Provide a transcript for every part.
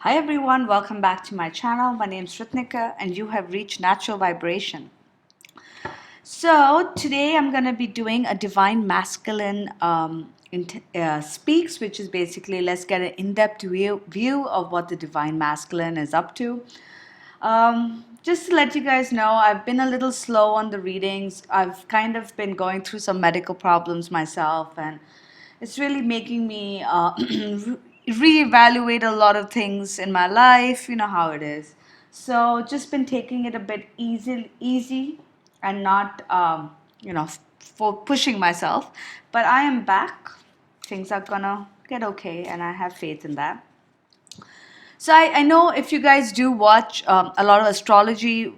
Hi everyone, welcome back to my channel. My name is Sritnika and you have reached Natural Vibration. So today I'm going to be doing a Divine Masculine Speaks, which is basically let's get an in-depth view of what the Divine Masculine is up to. Just to let you guys know, I've been a little slow on the readings. I've kind of been going through some medical problems myself, and it's really making me reevaluate a lot of things in my life. You know how it is. So just been taking it a bit easy, and not for pushing myself. But I am back. Things are gonna get okay, and I have faith in that. So I know if you guys do watch a lot of astrology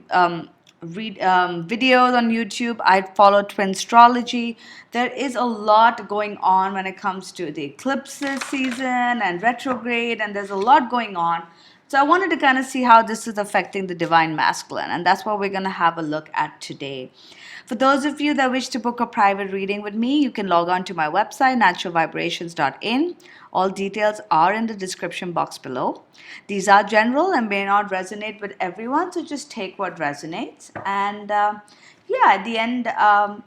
read videos on YouTube, I follow twin astrology. There is a lot going on when it comes to the eclipses season and retrograde, and there's a lot going on. So I wanted to kind of see how this is affecting the divine masculine, and that's what we're going to have a look at today. For those of you that wish to book a private reading with me, you can log on to my website, naturalvibrations.in. All details are in the description box below. These are general and may not resonate with everyone, so just take what resonates. And yeah, at the end,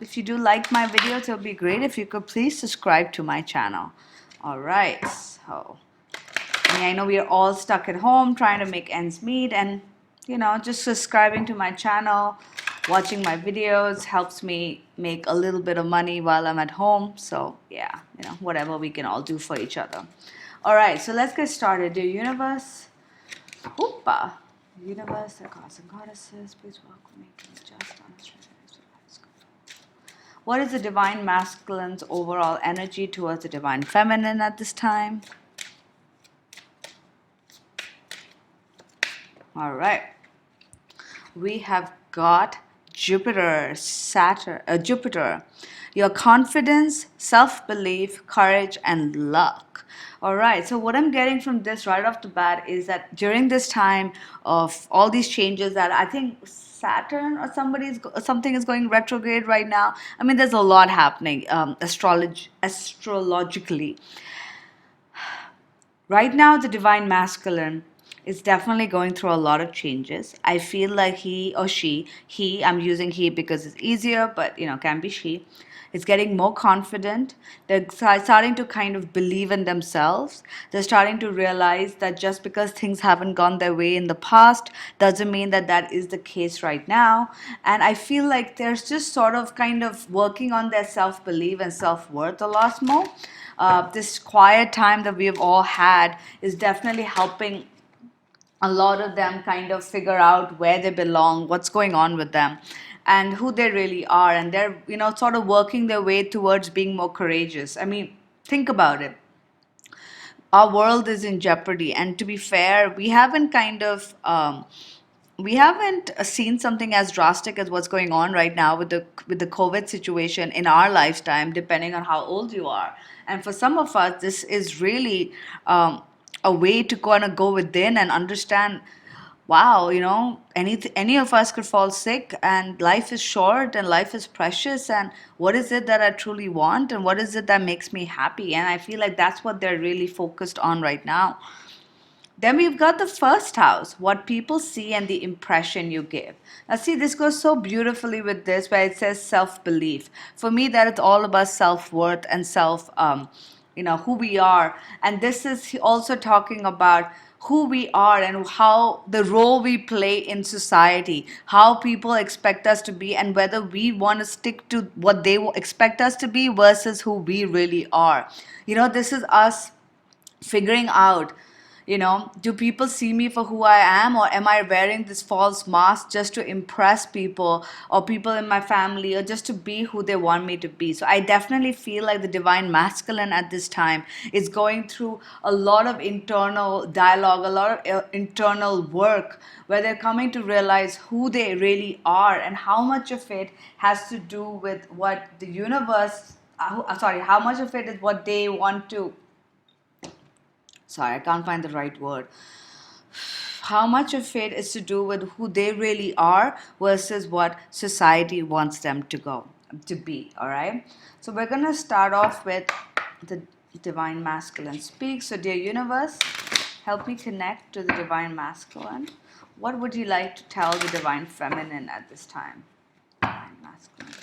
if you do like my videos, it would be great if you could please subscribe to my channel. All right, so I know we are all stuck at home trying to make ends meet, and just subscribing to my channel, watching my videos helps me make a little bit of money while I'm at home. So yeah, whatever we can all do for each other. All right, so let's get started. Dear universe, Hoopa, universe, the gods and goddesses, please welcome me to just honest. What is the divine masculine's overall energy towards the divine feminine at this time? All right. We have got Jupiter, Jupiter. Your confidence, self-belief, courage, and luck. All right. So what I'm getting from this right off the bat is that during this time of all these changes, that I think Saturn or something is going retrograde right now. I mean, there's a lot happening astrologically. Right now, the divine masculine is definitely going through a lot of changes. I feel like he or she, I'm using he because it's easier, but can be she, is getting more confident. They're starting to kind of believe in themselves. They're starting to realize that just because things haven't gone their way in the past doesn't mean that that is the case right now. And I feel like they're just sort of kind of working on their self belief and self worth a lot more. This quiet time that we've all had is definitely helping a lot of them kind of figure out where they belong, what's going on with them, and who they really are. And they're, sort of working their way towards being more courageous. I mean, think about it. Our world is in jeopardy, and to be fair, we haven't seen something as drastic as what's going on right now with the COVID situation in our lifetime, depending on how old you are. And for some of us, this is really a way to kind of go within and understand. Wow, any of us could fall sick, and life is short, and life is precious. And what is it that I truly want, and what is it that makes me happy? And I feel like that's what they're really focused on right now. Then we've got the first house, what people see and the impression you give. Now, see, this goes so beautifully with this, where it says self belief. For me, that it's all about self worth and who we are. And this is also talking about who we are and how the role we play in society, how people expect us to be, and whether we want to stick to what they expect us to be versus who we really are. This is us figuring out, do people see me for who I am, or am I wearing this false mask just to impress people or people in my family, or just to be who they want me to be? So I definitely feel like the divine masculine at this time is going through a lot of internal dialogue, a lot of internal work, where they're coming to realize who they really are and how much of it has to do with what the universe, how much of it is what they want to, sorry, I can't find the right word. How much of it is to do with who they really are versus what society wants them to be. All right. So we're gonna start off with the divine masculine speak. So, dear universe, help me connect to the divine masculine. What would you like to tell the divine feminine at this time? Divine masculine.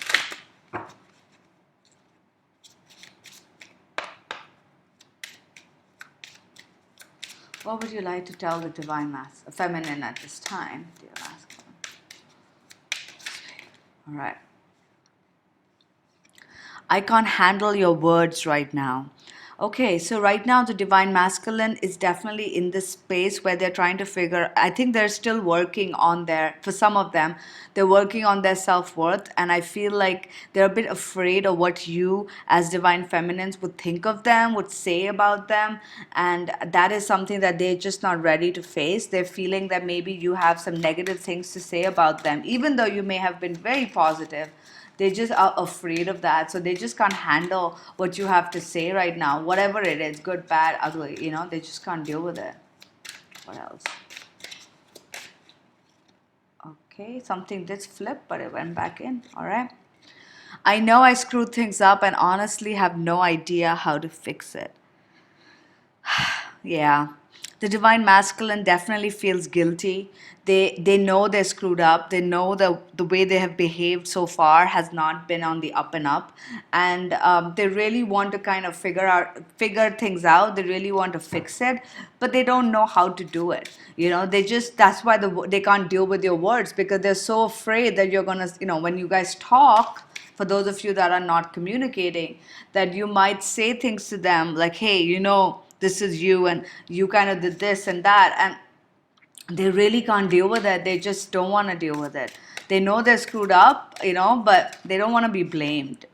What would you like to tell the divine feminine at this time, dear masculine? All right. I can't handle your words right now. Okay, so right now the divine masculine is definitely in this space where they're trying to figure, I think they're still working on for some of them, they're working on their self-worth, and I feel like they're a bit afraid of what you as divine feminines would think of them, would say about them, and that is something that they're just not ready to face. They're feeling that maybe you have some negative things to say about them, even though you may have been very positive. They just are afraid of that, so they just can't handle what you have to say right now, whatever it is, good, bad, ugly, they just can't deal with it. What else? Okay, something did flip, but it went back in. All right. I know I screwed things up and honestly have no idea how to fix it. Yeah. The divine masculine definitely feels guilty. They know they're screwed up. They know the way they have behaved so far has not been on the up and up, and they really want to kind of figure things out. They really want to fix it, but they don't know how to do it. That's why they can't deal with your words, because they're so afraid that you're gonna, when you guys talk, for those of you that are not communicating, that you might say things to them like, hey, this is you, and you kind of did this and that, and they really can't deal with it. They just don't want to deal with it. They know they're screwed up, but they don't want to be blamed.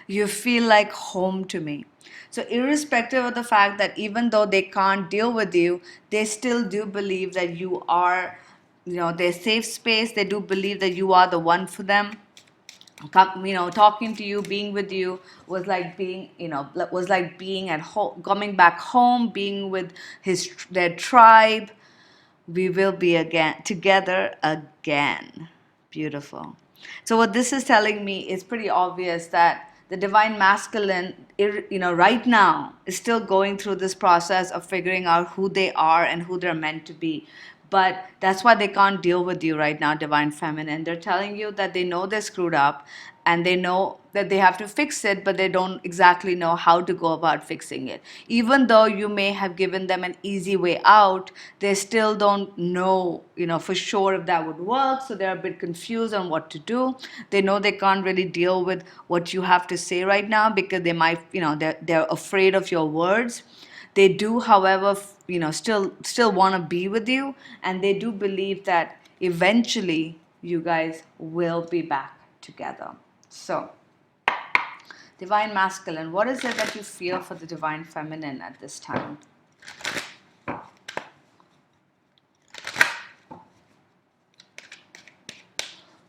You feel like home to me. So irrespective of the fact that even though they can't deal with you, they still do believe that you are, their safe space. They do believe that you are the one for them. Talking to you, being with you was like being at home, coming back home, being with their tribe. We will be again together again. Beautiful. So what this is telling me is pretty obvious, that the divine masculine, right now is still going through this process of figuring out who they are and who they're meant to be. But that's why they can't deal with you right now, divine feminine. They're telling you that they know they're screwed up, and they know that they have to fix it, but they don't exactly know how to go about fixing it. Even though you may have given them an easy way out, they still don't know, for sure if that would work. So they're a bit confused on what to do. They know they can't really deal with what you have to say right now, because they might, they're afraid of your words. They do, however, still want to be with you, and they do believe that eventually you guys will be back together. So, divine masculine, what is it that you feel for the divine feminine at this time?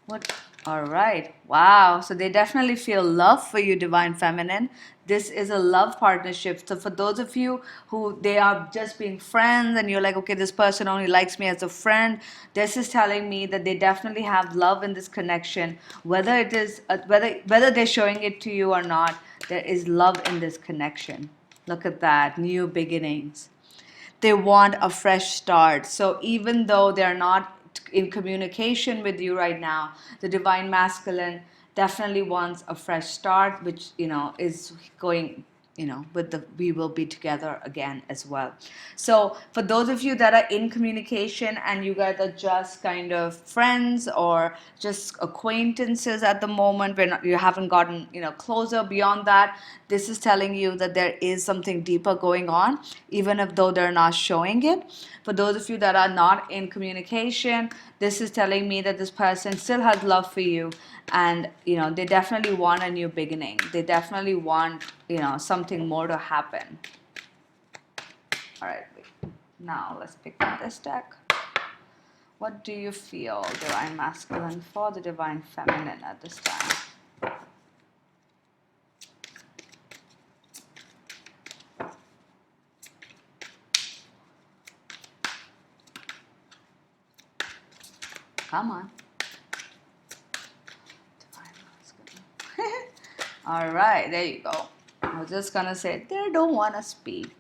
What? All right. Wow. So they definitely feel love for you, divine feminine. This is a love partnership. So for those of you who they are just being friends, and you're like, okay, this person only likes me as a friend, this is telling me that they definitely have love in this connection. Whether it is whether they're showing it to you or not, there is love in this connection. Look at that, new beginnings. They want a fresh start. So even though they're not in communication with you right now, the divine masculine definitely wants a fresh start, which is going with the we will be together again as well. So for those of you that are in communication and you guys are just kind of friends or just acquaintances at the moment, when you haven't gotten closer beyond that, this is telling you that there is something deeper going on, even if though they're not showing it. For those of you that are not in communication, this is telling me that this person still has love for you, and they definitely want a new beginning. They definitely want something more to happen. All right, now let's pick from this deck. What do you feel, divine masculine, for the divine feminine at this time? Come on. Divine masculine. All right, there you go. I was just gonna say they don't want to speak.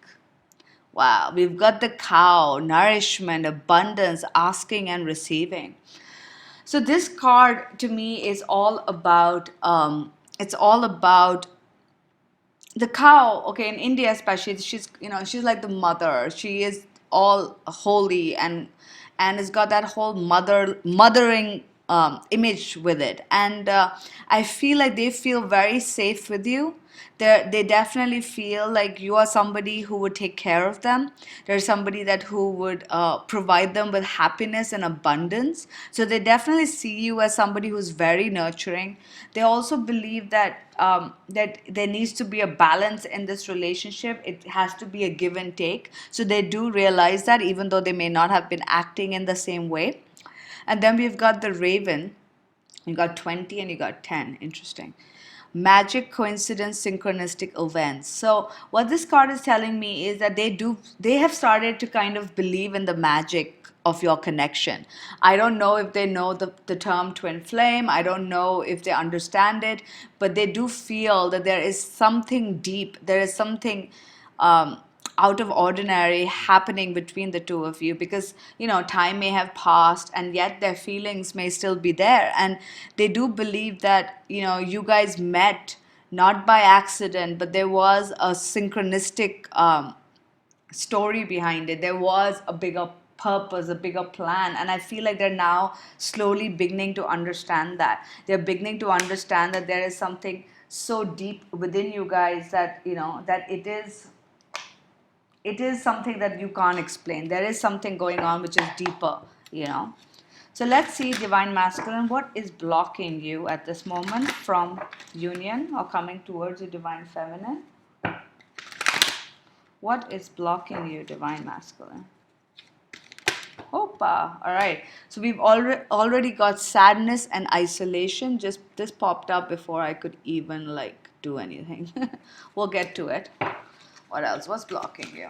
Wow, we've got the cow, nourishment, abundance, asking and receiving. So this card to me is all about it's all about the cow. Okay, in India especially, she's, she's like the mother. She is all holy, and it's got that whole mothering image with it. And I feel like they feel very safe with you. They definitely feel like you are somebody who would take care of them. There's somebody that who would provide them with happiness and abundance. So they definitely see you as somebody who's very nurturing. They also believe that that there needs to be a balance in this relationship. It has to be a give and take. So they do realize that, even though they may not have been acting in the same way. And then we've got the raven. You got 20 and you got 10. Interesting. Magic, coincidence, synchronistic events. So what this card is telling me is that they have started to kind of believe in the magic of your connection. I don't know if they know the term twin flame. I don't know if they understand it, but they do feel that there is something deep. There is something um, out of ordinary happening between the two of you, because time may have passed and yet their feelings may still be there, and they do believe that you guys met not by accident, but there was a synchronistic story behind it. There was a bigger purpose, a bigger plan, and I feel like they're now slowly beginning to understand that. They're beginning to understand that there is something so deep within you guys that that it is something that you can't explain. There is something going on which is deeper, you know. So let's see, Divine Masculine, what is blocking you at this moment from union or coming towards you, Divine Feminine? What is blocking you, Divine Masculine? Opa. All right. So we've already got sadness and isolation. Just this popped up before I could even like do anything. We'll get to it. What else? What's blocking you?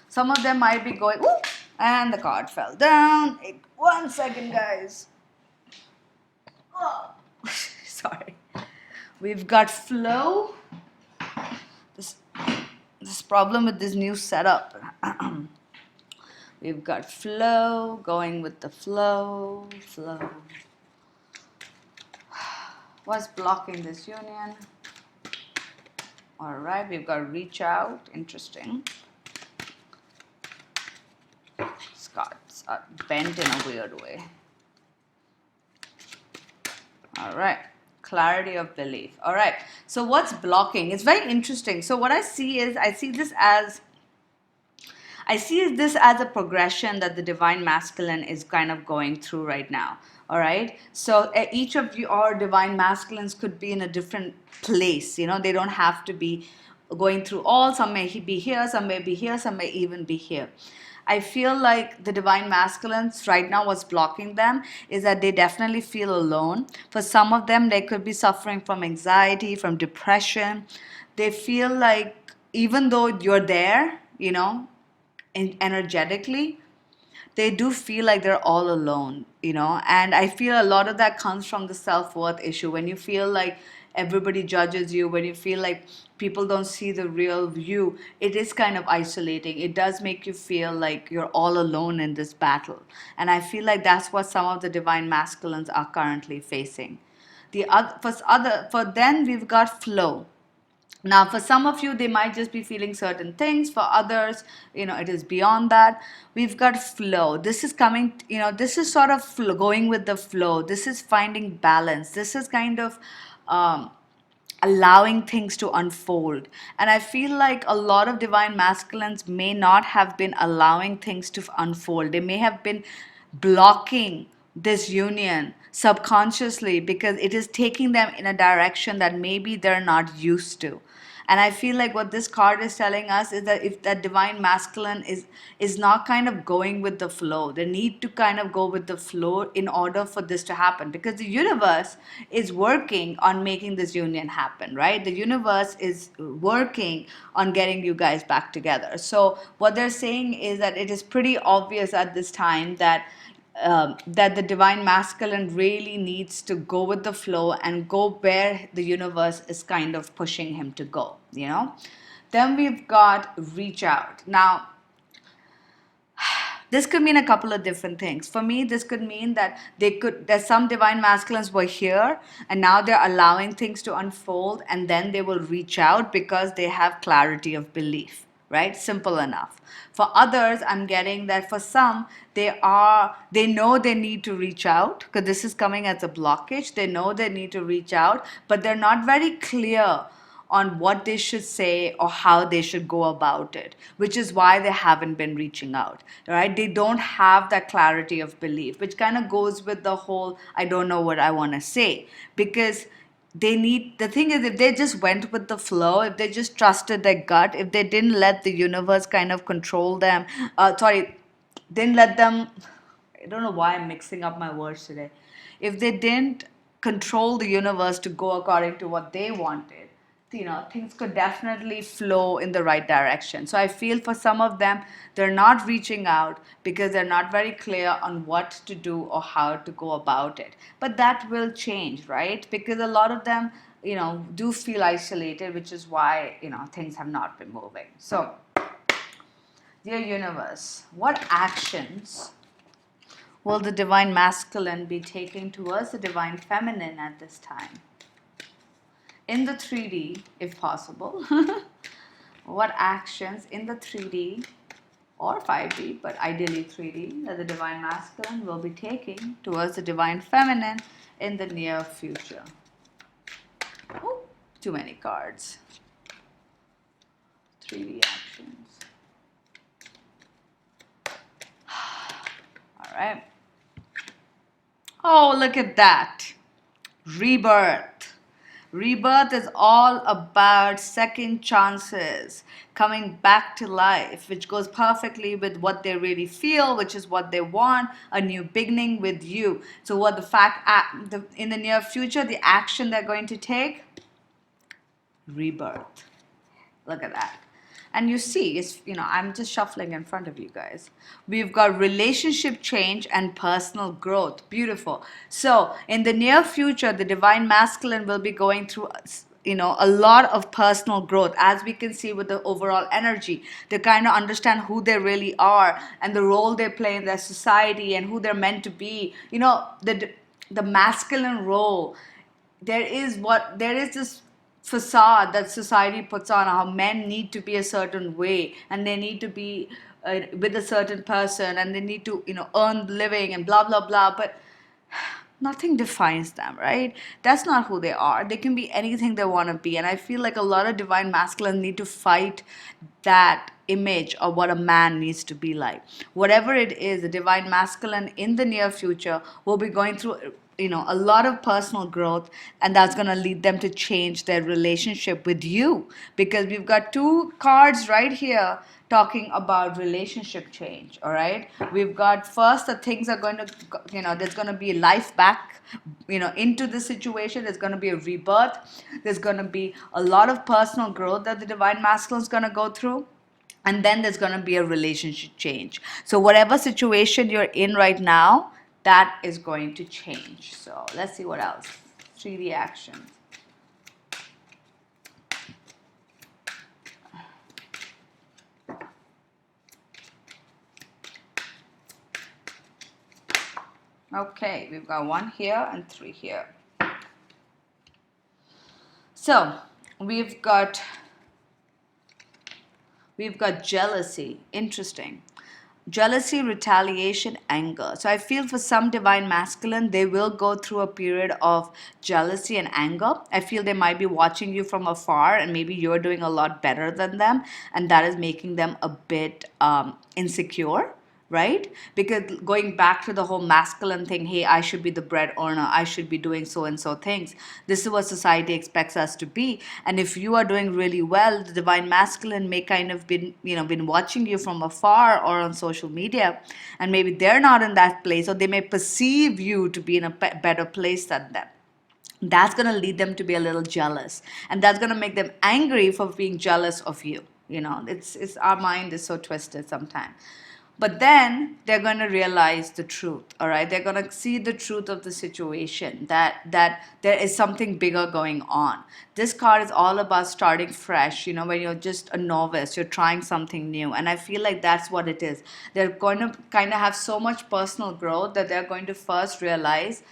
Some of them might be going, ooh, and the card fell down. 1 second, guys. Oh, sorry. We've got flow. This problem with this new setup. We've got flow, going with the flow. What's blocking this union? All right, we've got reach out. Interesting. It's bent in a weird way. All right. Clarity of belief. All right. So what's blocking? It's very interesting. So what I see is, I see this as a progression that the Divine Masculine is kind of going through right now. All right. So each of your Divine Masculines could be in a different place. They don't have to be going through all. Some may be here, some may be here, some may even be here. I feel like the Divine Masculines right now, what's blocking them is that they definitely feel alone. For some of them, they could be suffering from anxiety, from depression. They feel like even though you're there, energetically, they do feel like they're all alone, and I feel a lot of that comes from the self-worth issue. When you feel like everybody judges you, when you feel like people don't see the real you, it is kind of isolating. It does make you feel like you're all alone in this battle, and I feel like that's what some of the Divine Masculines are currently facing. For then we've got flow. Now, for some of you, they might just be feeling certain things. For others, it is beyond that. We've got flow. This is coming, this is sort of going with the flow. This is finding balance. This is kind of allowing things to unfold. And I feel like a lot of Divine Masculines may not have been allowing things to unfold. They may have been blocking this union subconsciously because it is taking them in a direction that maybe they're not used to. And I feel like what this card is telling us is that if that Divine Masculine is not kind of going with the flow, they need to kind of go with the flow in order for this to happen, because the universe is working on making this union happen, right? The universe is working on getting you guys back together. So what they're saying is that it is pretty obvious at this time that that the Divine Masculine really needs to go with the flow and go where the universe is kind of pushing him to go, Then we've got reach out. Now, this could mean a couple of different things. For me, this could mean that there's some divine masculines were here and now they're allowing things to unfold, and then they will reach out because they have clarity of belief, right? Simple enough. For others, I'm getting that for some, they know they need to reach out because this is coming as a blockage. They know they need to reach out, but they're not very clear on what they should say or how they should go about it, which is why they haven't been reaching out, right? They don't have that clarity of belief, which kind of goes with the whole I don't know what I want to say. Because the thing is, if they just went with the flow, if they just trusted their gut, if they didn't let the universe kind of control them, didn't let them, I don't know why I'm mixing up my words today. If they didn't control the universe to go according to what they wanted, things could definitely flow in the right direction. So I feel for some of them, they're not reaching out because they're not very clear on what to do or how to go about it. But that will change, right? Because a lot of them, do feel isolated, which is why, things have not been moving. So, dear universe, what actions will the divine masculine be taking towards the divine feminine at this time? In the 3D, if possible, what actions in the 3D or 5D, but ideally 3D, that the divine masculine will be taking towards the divine feminine in the near future? Oh, too many cards. 3D actions. All right. Oh, look at that. Rebirth. Rebirth is all about second chances, coming back to life, which goes perfectly with what they really feel, which is what they want, a new beginning with you. So what in the near future, the action they're going to take? Rebirth. Look at that. And you see, I'm just shuffling in front of you guys. We've got relationship change and personal growth. Beautiful. So in the near future, the divine masculine will be going through a lot of personal growth, as we can see with the overall energy. They kind of understand who they really are and the role they play in their society and who they're meant to be. The masculine role, there is this facade that society puts on how men need to be a certain way and they need to be with a certain person and they need to earn living and blah blah blah, but nothing defines them, right? That's not who they are. They can be anything they want to be, and I feel like a lot of divine masculine need to fight that image of what a man needs to be like. Whatever it is, the divine masculine in the near future will be going through a lot of personal growth, and that's going to lead them to change their relationship with you, because we've got two cards right here talking about relationship change. All right, we've got first that things are going to there's going to be life back into the situation. There's going to be a rebirth. There's going to be a lot of personal growth that the divine masculine is going to go through. And then there's going to be a relationship change. So whatever situation you're in right now, that is going to change. So let's see what else. 3D actions. Okay, we've got 1 here and 3 here. So we've got jealousy. Interesting. Jealousy, retaliation, anger. So I feel for some divine masculine, they will go through a period of jealousy and anger. I feel they might be watching you from afar and maybe you're doing a lot better than them, and that is making them a bit insecure, right? Because going back to the whole masculine thing, hey, I should be the bread earner, I should be doing so and so things. This is what society expects us to be. And if you are doing really well, the divine masculine may kind of been watching you from afar or on social media, and maybe they're not in that place, or they may perceive you to be in a better place than them. That's going to lead them to be a little jealous, and that's going to make them angry for being jealous of you. It's our mind is so twisted sometimes. But then they're going to realize the truth, all right? They're going to see the truth of the situation, that there is something bigger going on. This card is all about starting fresh, when you're just a novice, you're trying something new. And I feel like that's what it is. They're going to kind of have so much personal growth that they're going to first realize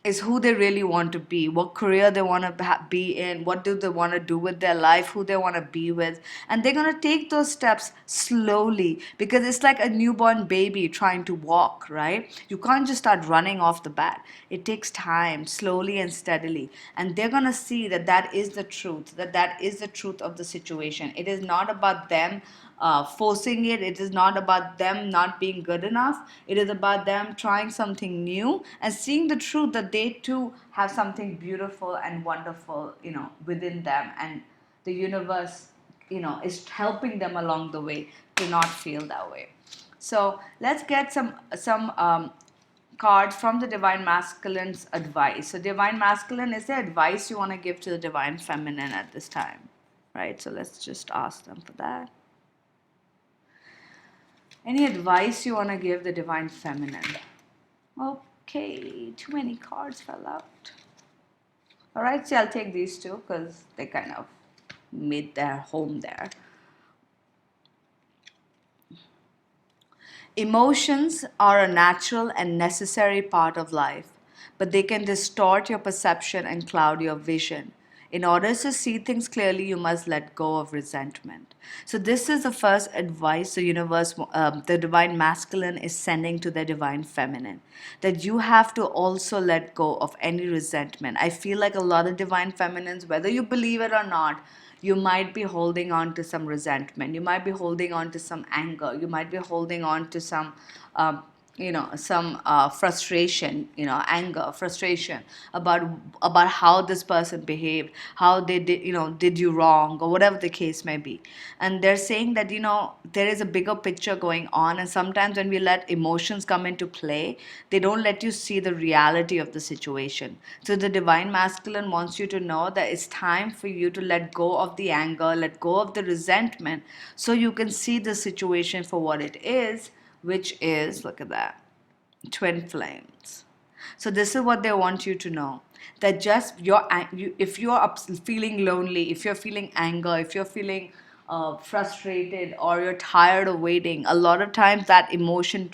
is who they really want to be, what career they want to be in, what do they want to do with their life, who they want to be with. And they're going to take those steps slowly, because it's like a newborn baby trying to walk, right? You can't just start running off the bat. It takes time, slowly and steadily. And they're going to see that that is the truth, that is the truth of the situation. It is not about them forcing it. It is not about them not being good enough. It is about them trying something new and seeing the truth that they too have something beautiful and wonderful, within them. And the universe, is helping them along the way to not feel that way. So let's get some cards from the Divine Masculine's advice. So Divine Masculine, is there advice you want to give to the Divine Feminine at this time? Right? So let's just ask them for that. Any advice you want to give the Divine Feminine? Okay, too many cards fell out. All right, so I'll take these two because they kind of made their home there. Emotions are a natural and necessary part of life, but they can distort your perception and cloud your vision. In order to see things clearly, you must let go of resentment. So, this is the first advice the universe, the Divine Masculine, is sending to the Divine Feminine, that you have to also let go of any resentment. I feel like a lot of Divine Feminines, whether you believe it or not, you might be holding on to some resentment. You might be holding on to some anger. You might be holding on to some some frustration, anger, frustration about how this person behaved, how they did you wrong, or whatever the case may be. And they're saying that there is a bigger picture going on, and sometimes when we let emotions come into play, they don't let you see the reality of the situation. So the Divine Masculine wants you to know that it's time for you to let go of the anger, let go of the resentment, so you can see the situation for what it is, which is, look at that, twin flames. So this is what they want you to know, that just if you're feeling lonely, if you're feeling anger, if you're feeling frustrated, or you're tired of waiting, a lot of times that emotion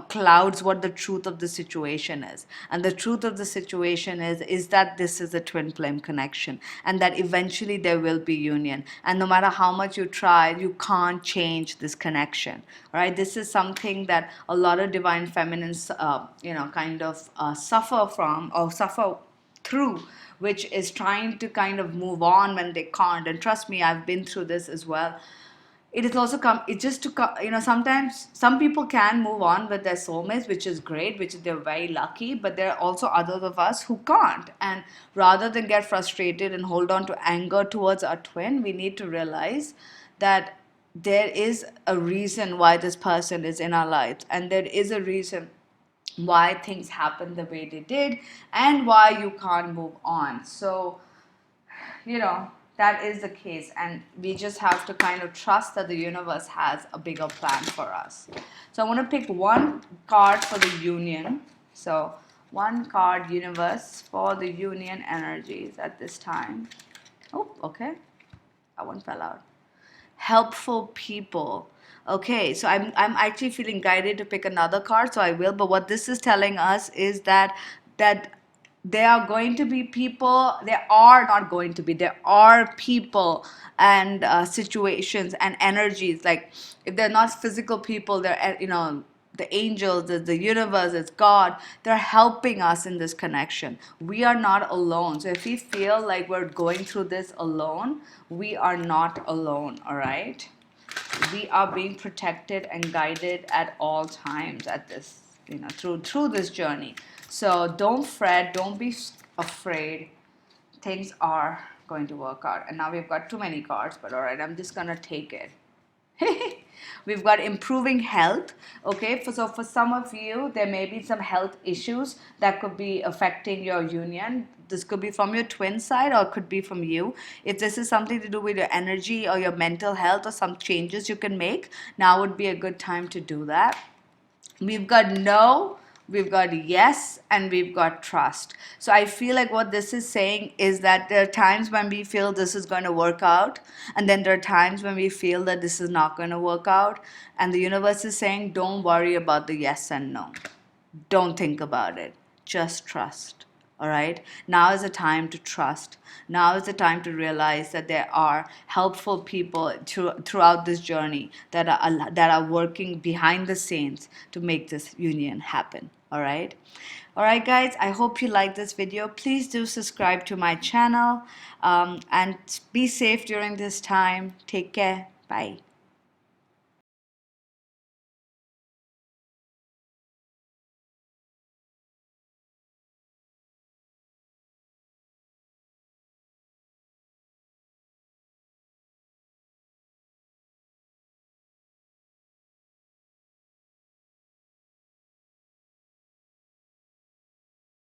clouds what the truth of the situation is. And the truth of the situation is that this is a twin flame connection, and that eventually there will be union. And no matter how much you try, you can't change this connection, right? This is something that a lot of Divine Feminines kind of suffer from, or suffer through, which is trying to kind of move on when they can't. And trust me, I've been through this as well. It is also sometimes some people can move on with their soulmates, which is great, which they're very lucky, but there are also others of us who can't. And rather than get frustrated and hold on to anger towards our twin, we need to realize that there is a reason why this person is in our lives, and there is a reason why things happen the way they did, and why you can't move on. So that is the case, and we just have to kind of trust that the universe has a bigger plan for us. So I want to pick one card for the union. So one card, universe, for the union energies at this time. Oh, okay, that one fell out. Helpful people. Okay, so I'm actually feeling guided to pick another card, so I will. But what this is telling us is that there are going to be people. There are not going to be. There are people and situations and energies. Like, if they're not physical people, they're the angels, the universe, it's God. They're helping us in this connection. We are not alone. So if we feel like we're going through this alone, we are not alone, all right? We are being protected and guided at all times at this, through this journey. So don't fret, don't be afraid. Things are going to work out. And now we've got too many cards, but all right, I'm just gonna take it. We've got improving health. Okay, so for some of you, there may be some health issues that could be affecting your union. This could be from your twin side or it could be from you. If this is something to do with your energy or your mental health or some changes you can make, now would be a good time to do that. We've got no, we've got yes, and we've got trust. So I feel like what this is saying is that there are times when we feel this is going to work out, and then there are times when we feel that this is not going to work out. And the universe is saying, don't worry about the yes and no. Don't think about it. Just trust. All right. Now is the time to trust. Now is the time to realize that there are helpful people throughout this journey that are working behind the scenes to make this union happen. All right. All right, guys. I hope you like this video. Please do subscribe to my channel, and be safe during this time. Take care. Bye.